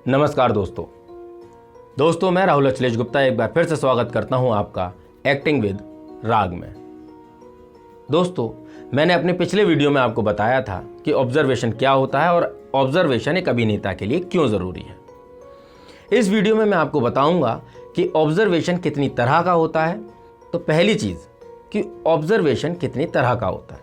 नमस्कार दोस्तों मैं राहुल अचलेश गुप्ता एक बार फिर से स्वागत करता हूं आपका एक्टिंग विद राग में। दोस्तों, मैंने अपने पिछले वीडियो में आपको बताया था कि ऑब्जर्वेशन क्या होता है और ऑब्जर्वेशन एक अभिनेता के लिए क्यों ज़रूरी है। इस वीडियो में मैं आपको बताऊंगा कि ऑब्जर्वेशन कितनी तरह का होता है। तो पहली चीज़ कि ऑब्जर्वेशन कितनी तरह का होता है।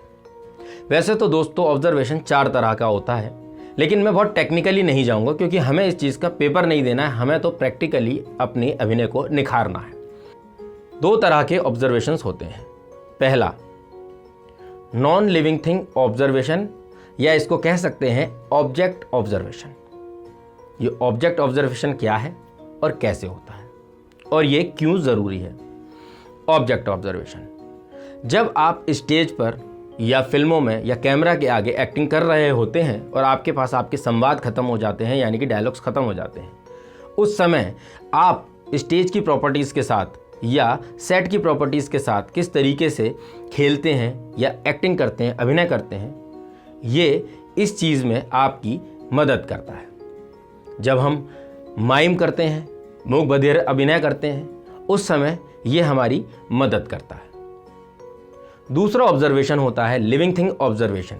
वैसे तो दोस्तों ऑब्जर्वेशन 4 तरह का होता है, लेकिन मैं बहुत टेक्निकली नहीं जाऊंगा क्योंकि हमें इस चीज़ का पेपर नहीं देना है, हमें तो प्रैक्टिकली अपने अभिनय को निखारना है। 2 तरह के ऑब्जर्वेशंस होते हैं। पहला, नॉन लिविंग थिंग ऑब्जर्वेशन, या इसको कह सकते हैं ऑब्जेक्ट ऑब्जर्वेशन। ये ऑब्जेक्ट ऑब्जर्वेशन क्या है और कैसे होता है और ये क्यों ज़रूरी है। ऑब्जेक्ट ऑब्जर्वेशन, जब आप स्टेज पर या फिल्मों में या कैमरा के आगे एक्टिंग कर रहे होते हैं और आपके पास आपके संवाद खत्म हो जाते हैं, यानी कि डायलॉग्स खत्म हो जाते हैं, उस समय आप स्टेज की प्रॉपर्टीज़ के साथ या सेट की प्रॉपर्टीज़ के साथ किस तरीके से खेलते हैं या एक्टिंग करते हैं, अभिनय करते हैं, ये इस चीज़ में आपकी मदद करता है। जब हम माइम करते हैं, मूक बधिर अभिनय करते हैं, उस समय ये हमारी मदद करता है। दूसरा ऑब्जर्वेशन होता है लिविंग थिंग ऑब्जर्वेशन,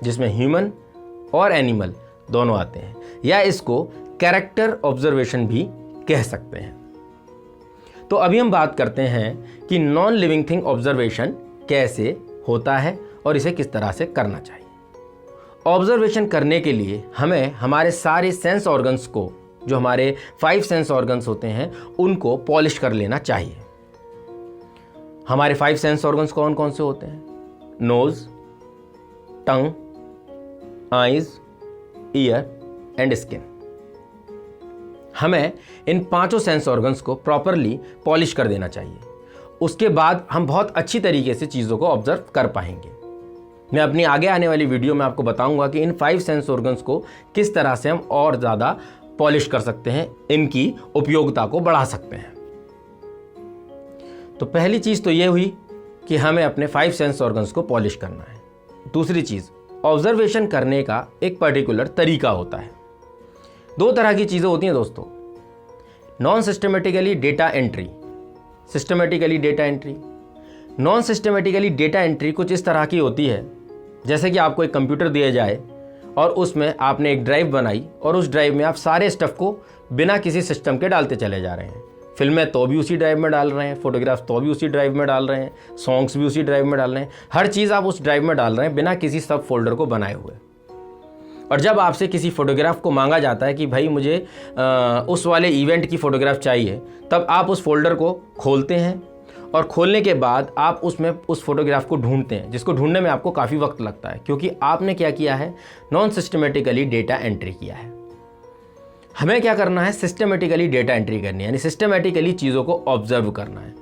जिसमें ह्यूमन और एनिमल दोनों आते हैं, या इसको कैरेक्टर ऑब्जर्वेशन भी कह सकते हैं। तो अभी हम बात करते हैं कि नॉन लिविंग थिंग ऑब्जर्वेशन कैसे होता है और इसे किस तरह से करना चाहिए। ऑब्जर्वेशन करने के लिए हमें हमारे सारे सेंस ऑर्गन्स को, जो हमारे 5 सेंस ऑर्गन्स होते हैं, उनको पॉलिश कर लेना चाहिए। हमारे 5 सेंस ऑर्गन्स कौन कौन से होते हैं? Nose, tongue, eyes, ear and skin. हमें इन 5 सेंस ऑर्गन्स को प्रॉपरली पॉलिश कर देना चाहिए। उसके बाद हम बहुत अच्छी तरीके से चीज़ों को ऑब्जर्व कर पाएंगे। मैं अपनी आगे आने वाली वीडियो में आपको बताऊंगा कि इन 5 सेंस ऑर्गन्स को किस तरह से हम और ज़्यादा पॉलिश कर सकते हैं, इनकी उपयोगिता को बढ़ा सकते हैं। तो पहली चीज़ तो ये हुई कि हमें अपने 5 सेंस ऑर्गन्स को पॉलिश करना है। दूसरी चीज़, ऑब्जर्वेशन करने का एक पर्टिकुलर तरीका होता है। 2 तरह की चीज़ें होती हैं दोस्तों, non systematically data entry, systematically data entry. Non systematically data entry कुछ इस तरह की होती है, जैसे कि आपको एक कंप्यूटर दिया जाए और उसमें आपने एक ड्राइव बनाई और उस ड्राइव में आप सारे स्टफ़ को बिना किसी सिस्टम के डालते चले जा रहे हैं। फिल्में तो भी उसी ड्राइव में डाल रहे हैं, फोटोग्राफ्स तो भी उसी ड्राइव में डाल रहे हैं, सॉन्ग्स भी उसी ड्राइव में डाल रहे हैं, हर चीज़ आप उस ड्राइव में डाल रहे हैं बिना किसी सब फोल्डर को बनाए हुए। और जब आपसे किसी फोटोग्राफ को मांगा जाता है कि भाई मुझे उस वाले इवेंट की फ़ोटोग्राफ चाहिए, तब आप उस फोल्डर को खोलते हैं और खोलने के बाद आप उसमें उस फोटोग्राफ को ढूंढते हैं, जिसको ढूंढने में आपको काफ़ी वक्त लगता है, क्योंकि आपने क्या किया है, नॉन सिस्टमेटिकली डेटा एंट्री किया है। हमें क्या करना है, सिस्टमेटिकली डेटा एंट्री करनी है, यानी सिस्टमेटिकली चीज़ों को ऑब्जर्व करना है।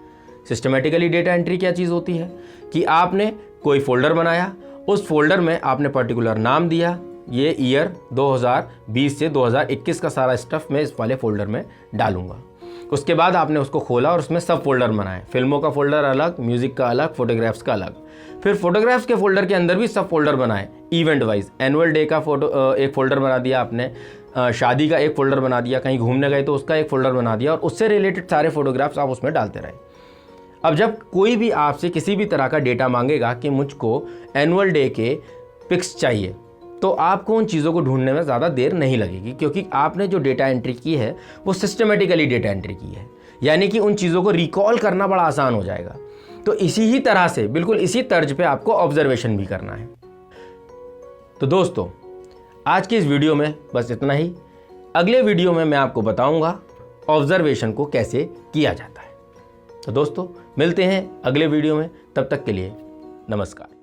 सिस्टमेटिकली डेटा एंट्री क्या चीज़ होती है कि आपने कोई फोल्डर बनाया, उस फोल्डर में आपने पर्टिकुलर नाम दिया, ये ईयर 2020 से 2021 का सारा स्टफ़ मैं इस वाले फोल्डर में डालूंगा। उसके बाद आपने उसको खोला और उसमें सब फोल्डर बनाए, फिल्मों का फोल्डर अलग, म्यूज़िक का अलग, फोटोग्राफ्स का अलग। फिर फोटोग्राफ्स के फोल्डर के अंदर भी सब फोल्डर बनाए, इवेंट वाइज। एनुअल डे का एक फ़ोल्डर बना दिया आपने, शादी का एक फ़ोल्डर बना दिया, कहीं घूमने गए तो उसका एक फ़ोल्डर बना दिया, और उससे रिलेटेड सारे फोटोग्राफ्स आप उसमें डालते रहे। अब जब कोई भी आपसे किसी भी तरह का डेटा मांगेगा कि मुझको एनुअल डे के पिक्स चाहिए, तो आपको उन चीज़ों को ढूंढने में ज़्यादा देर नहीं लगेगी, क्योंकि आपने जो डेटा एंट्री की है वो सिस्टमेटिकली डेटा एंट्री की है, यानी कि उन चीज़ों को रिकॉल करना बड़ा आसान हो जाएगा। तो इसी ही तरह से, बिल्कुल इसी तर्ज पे आपको ऑब्जर्वेशन भी करना है। तो दोस्तों, आज की इस वीडियो में बस इतना ही। अगले वीडियो में मैं आपको बताऊंगा ऑब्जर्वेशन को कैसे किया जाता है। तो दोस्तों, मिलते हैं अगले वीडियो में, तब तक के लिए नमस्कार।